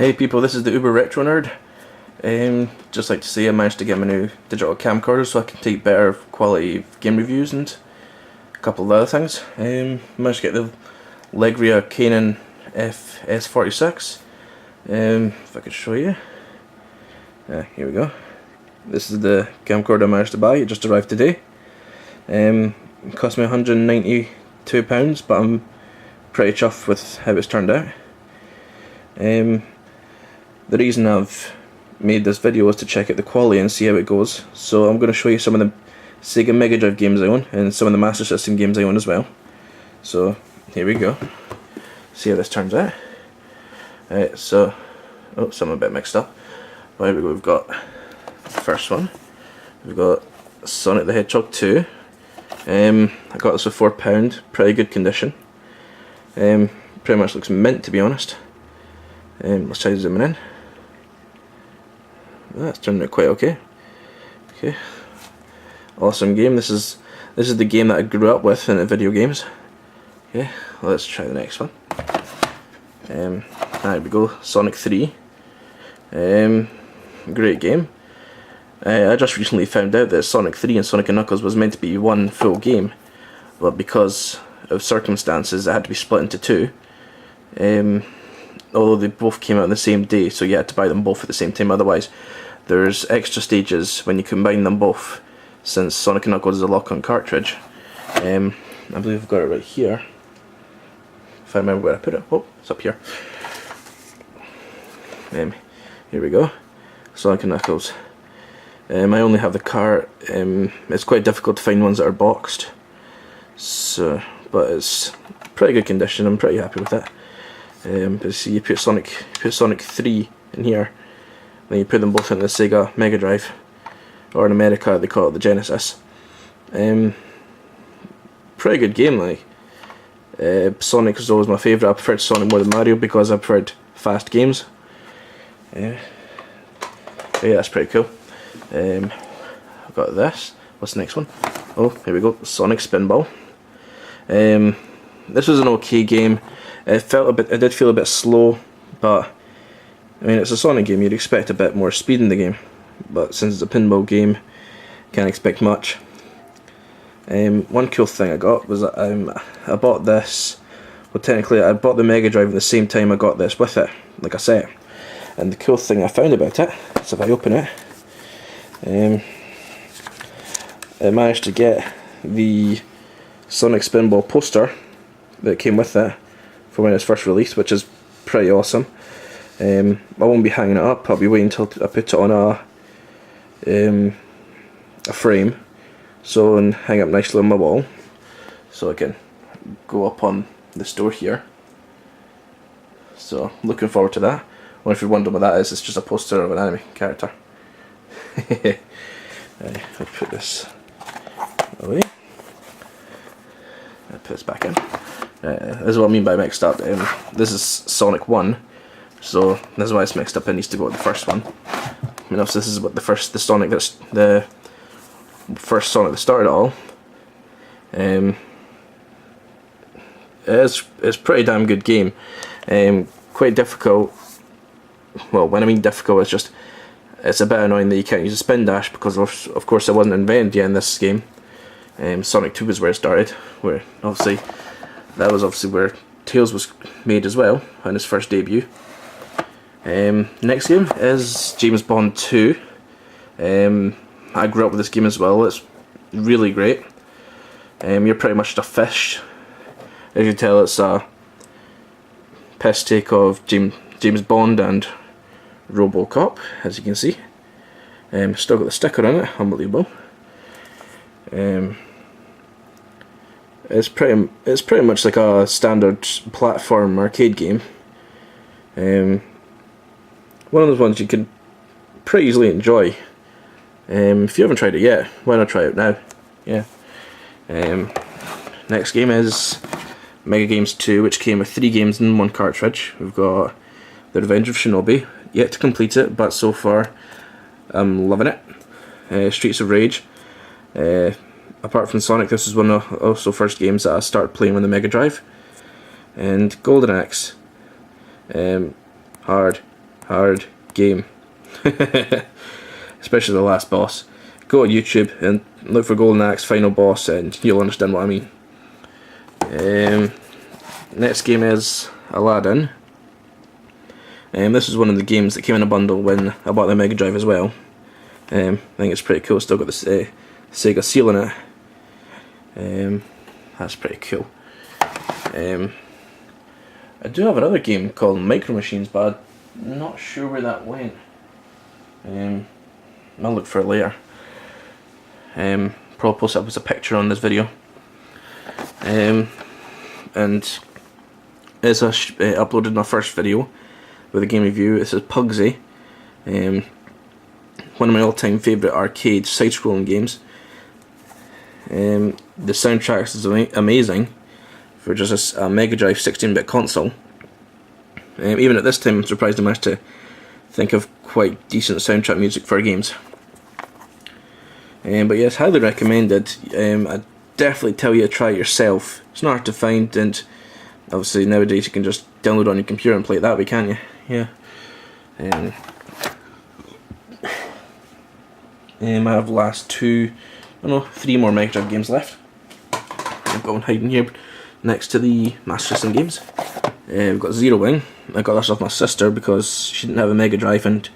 Hey people, this is the Uber Retro Nerd. Just like to say I managed to get my new digital camcorder so I can take better quality game reviews and a couple of other things. Managed to get the Legria Canon FS46. If I could show you. Here we go. This is the camcorder I managed to buy. It just arrived today. It cost me £192, but I'm pretty chuffed with how it's turned out. The reason I've made this video is to check out the quality and see how it goes. So I'm going to show you some of the Sega Mega Drive games I own and some of the Master System games I own as well. So here we go. See how this turns out. So, some a bit mixed up. But here we go. We've got the first one. We've got Sonic the Hedgehog 2. I got this for £4. Pretty good condition. Pretty much looks mint, to be honest. Let's try zooming in. That's turned out quite okay. Okay, awesome game. This is the game that I grew up with in the video games. Okay, well, let's try the next one. There we go, Sonic 3. Great game. I just recently found out that Sonic 3 and Sonic & Knuckles was meant to be one full game, but because of circumstances it had to be split into two. Although they both came out on the same day, so you had to buy them both at the same time. Otherwise, there's extra stages when you combine them both, since Sonic & Knuckles is a lock-on cartridge. I believe I've got it right here. If I remember where I put it. Oh, it's up here. Here we go. Sonic & Knuckles. I only have the cart. It's quite difficult to find ones that are boxed. So, but it's pretty good condition. I'm pretty happy with it. But see, you put Sonic 3 in here, then you put them both in the Sega Mega Drive, or in America they call it the Genesis. Pretty good game, like. Sonic is always my favourite. I preferred Sonic more than Mario because I preferred fast games. But yeah, that's pretty cool. I've got this. What's the next one? Oh, here we go. Sonic Spinball. This was an okay game. It did feel a bit slow, but I mean, it's a Sonic game, you'd expect a bit more speed in the game, but since it's a pinball game, can't expect much. One cool thing I got was that I bought this, well technically I bought the Mega Drive at the same time I got this with it, like I said, and the cool thing I found about it, so if I open it, I managed to get the Sonic Spinball poster that came with it for when it was first released, which is pretty awesome. I won't be hanging it up, I'll be waiting until I put it on a frame, so and hang up nicely on my wall, so I can go up on the store here. So looking forward to that. Well, if you're wondering what that is, it's just a poster of an anime character. I'll put this away. I'll put this back in. This is what I mean by mixed up. This is Sonic 1, so this is why it's mixed up. It needs to go with the first one. I mean, obviously this is what the first Sonic that started it all. It's pretty damn good game. Quite difficult. Well, when I mean difficult, it's a bit annoying that you can't use a spin dash because of course it wasn't invented yet in this game. Sonic 2 was where it started, where obviously. That was obviously where Tails was made as well, on his first debut. Next game is James Bond 2. I grew up with this game as well. It's really great. You're pretty much a fish. As you can tell, it's a piss take of James Bond and RoboCop, as you can see. Still got the sticker on it, unbelievable. It's pretty much like a standard platform arcade game. One of those ones you can pretty easily enjoy. If you haven't tried it yet, why not try it now? Yeah. Next game is Mega Games 2, which came with 3 games in one cartridge. We've got The Revenge of Shinobi, yet to complete it, but so far I'm loving it. Streets of Rage. Apart from Sonic, this is one of the also first games that I started playing on the Mega Drive. And Golden Axe. Hard. hard game. Especially the last boss. Go to YouTube and look for Golden Axe Final Boss and you'll understand what I mean. Next game is Aladdin. This is one of the games that came in a bundle when I bought the Mega Drive as well. I think it's pretty cool. Still got this Sega seal in it. That's pretty cool. I do have another game called Micro Machines, but I'm not sure where that went. I'll look for it later. Probably post up as a picture on this video. And as I uploaded my first video with a game review, this is Pugsy. One of my all-time favourite arcade side-scrolling games. The soundtrack is amazing for just a Mega Drive 16-bit console. Even at this time, I'm surprised I managed to think of quite decent soundtrack music for games. But yes, highly recommended. I definitely tell you to try it yourself. It's not hard to find, and obviously nowadays you can just download it on your computer and play it that way, can't you? Yeah. I have the last three more Mega Drive games left. I've got one hiding here next to the Master System games. We've got Zero Wing. I got this off my sister because she didn't have a Mega Drive and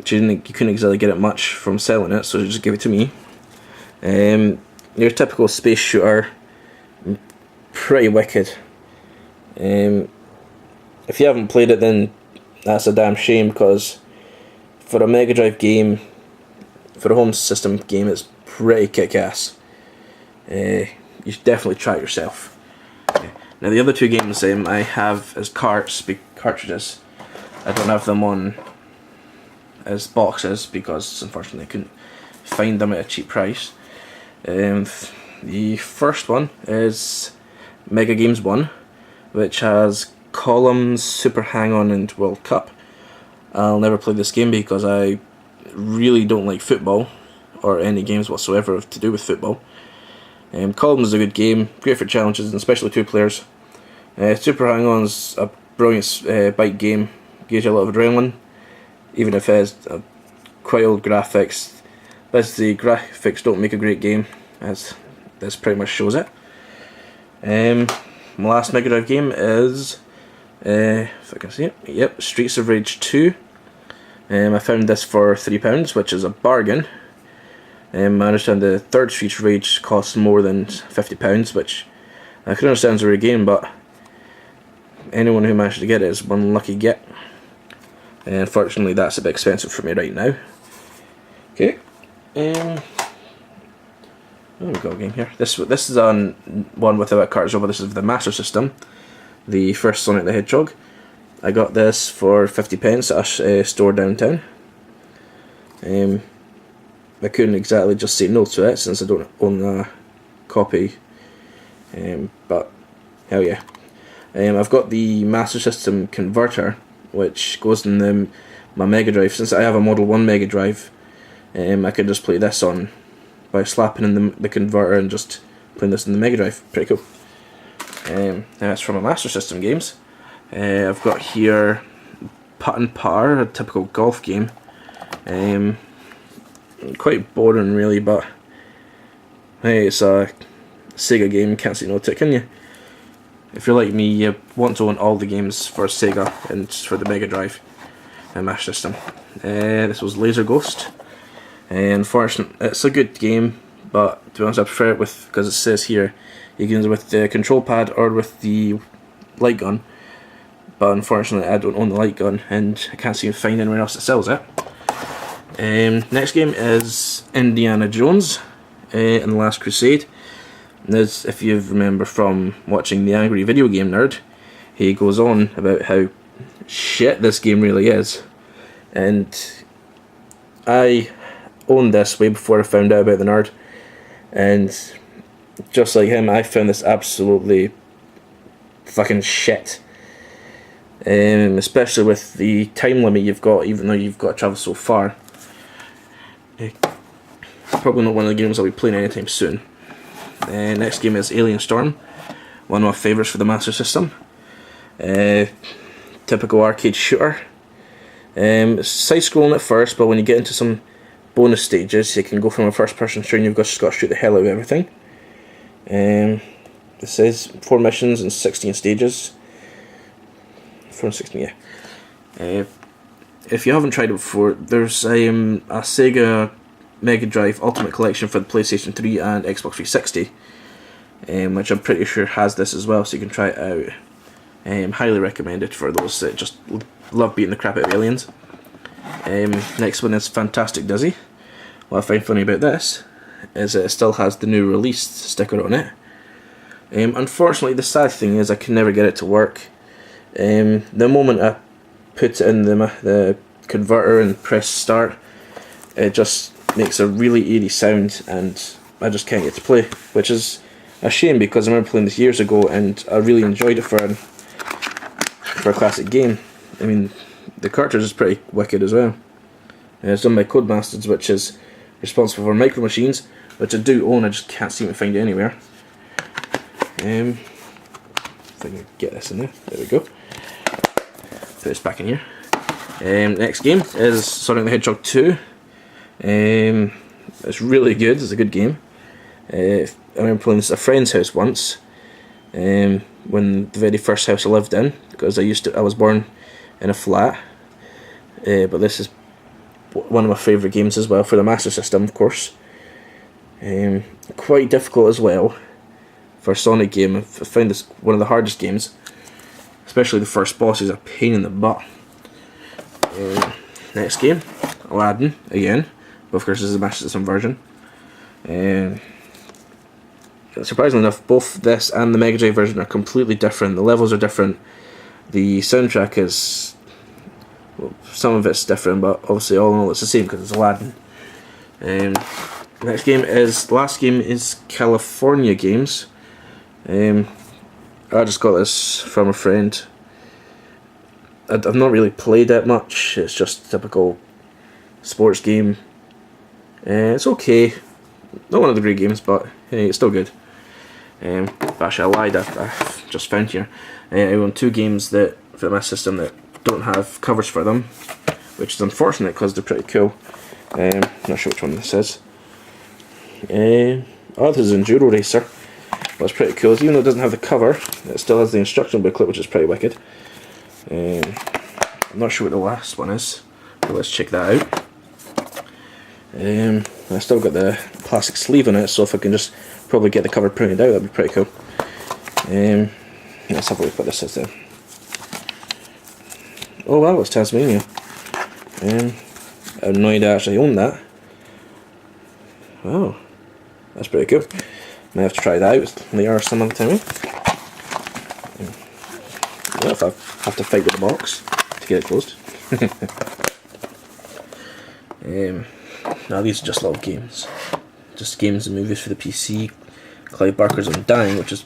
you couldn't exactly get it much from selling it, so she just gave it to me. Your typical space shooter, pretty wicked. If you haven't played it, then that's a damn shame, because for a Mega Drive game, for a home system game, it's pretty kick-ass. You should definitely try it yourself. Now the other two games I have as cartridges. I don't have them on as boxes because unfortunately I couldn't find them at a cheap price. The first one is Mega Games 1, which has Columns, Super Hang-On and World Cup. I'll never play this game because I really don't like football or any games whatsoever to do with football. Columns is a good game, great for challenges, and especially two players. Super Hang-On's a brilliant bike game, gives you a lot of adrenaline, even if it has quite old graphics. But the graphics don't make a great game, as this pretty much shows it. My last Mega Drive game is, if I can see it, yep, Streets of Rage 2. I found this for £3, which is a bargain. I understand the third Streets of Rage costs more than £50, which I can understand is a rare game, but anyone who managed to get it is one lucky get. Unfortunately, that's a bit expensive for me right now. Okay. We've got a game here. This is on one without cards over. This is the Master System, the first Sonic the Hedgehog. I got this for 50p at a store downtown. I couldn't exactly just say no to it since I don't own a copy, but hell yeah. I've got the Master System converter, which goes in my Mega Drive. Since I have a Model 1 Mega Drive, I could just play this on by slapping in the converter and just playing this in the Mega Drive. Pretty cool. That's from my Master System games. I've got here Putt and Putter, a typical golf game. Quite boring really, but hey, it's a Sega game, can't say no to it, can you? If you're like me, you want to own all the games for Sega and for the Mega Drive and Master System. This was Laser Ghost. Unfortunately, it's a good game, but to be honest, I prefer it with, because it says here you can use it with the control pad or with the light gun. But unfortunately, I don't own the light gun, and I can't seem to find anywhere else that sells it. Next game is Indiana Jones and the Last Crusade. As if you remember from watching The Angry Video Game Nerd, he goes on about how shit this game really is. And I owned this way before I found out about the nerd, and just like him, I found this absolutely fucking shit. Especially with the time limit you've got, even though you've got to travel so far. Probably not one of the games I'll be playing anytime soon. Next game is Alien Storm, one of my favourites for the Master System. Typical arcade shooter. It's side-scrolling at first, but when you get into some bonus stages, you can go from a first-person shooter, you've just got to shoot the hell out of everything. It says 4 missions and 16 stages. 4 and 16, yeah. If you haven't tried it before, there's a Sega Mega Drive Ultimate Collection for the PlayStation 3 and Xbox 360, which I'm pretty sure has this as well, so you can try it out. Highly recommend it for those that just love beating the crap out of aliens. Next one is Fantastic Dizzy. What I find funny about this is that it still has the new released sticker on it. Unfortunately, the sad thing is I can never get it to work. The moment I put it in the converter and press start, it just makes a really eerie sound and I just can't get to play, which is a shame because I remember playing this years ago and I really enjoyed it for a classic game. I mean, the cartridge is pretty wicked as well. It's done by Codemasters, which is responsible for Micro Machines, which I do own, I just can't seem to find it anywhere. If I can get this in there, there we go. Put this back in here. Next game is Sonic the Hedgehog 2. It's really good, it's a good game. I remember playing this at a friend's house once, when the very first house I lived in, because I was born in a flat. But this is one of my favourite games as well, for the Master System, of course. Quite difficult as well for a Sonic game. I found this one of the hardest games, especially the first boss is a pain in the butt. Next game, Aladdin again, but of course this is a Master System version. Surprisingly enough, both this and the Mega Drive version are completely different. The levels are different. The soundtrack is, well, some of it's different, but obviously all in all it's the same because it's Aladdin. Last game is California Games. I just got this from a friend. I've not really played it much. It's just a typical sports game. It's okay. Not one of the great games, but hey, it's still good. But actually, I lied. I've just found here. I own 2 games that for my system that don't have covers for them, which is unfortunate because they're pretty cool. Not sure which one this is. Oh, this is Enduro Racer. What's pretty cool is even though it doesn't have the cover, it still has the instruction booklet, which is pretty wicked. I'm not sure what the last one is, but let's check that out. I still got the plastic sleeve on it, so if I can just probably get the cover printed out, that'd be pretty cool. Let's have a look what this is then. Oh wow, it's Tasmania. I had no idea I actually owned that. Wow, that's pretty cool. Might have to try that out later or some other time. Well, if I have to fight with the box to get it closed. Now these are just little games. Just games and movies for the PC. Clive Barker's Undying, which is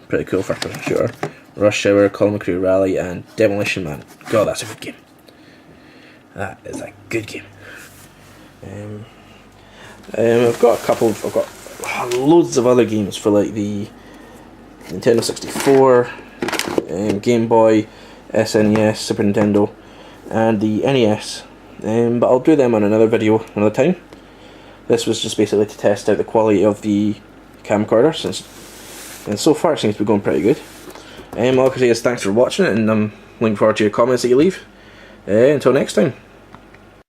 pretty cool for a shooter. Rush Hour, Call McCree Rally, and Demolition Man. God, that's a good game. That is a good game. I've got loads of other games for like the Nintendo 64, Game Boy, SNES, Super Nintendo, and the NES. But I'll do them on another video another time. This was just basically to test out the quality of the camcorder, and so far it seems to be going pretty good. All I can say is thanks for watching it, and I'm looking forward to your comments that you leave. Until next time.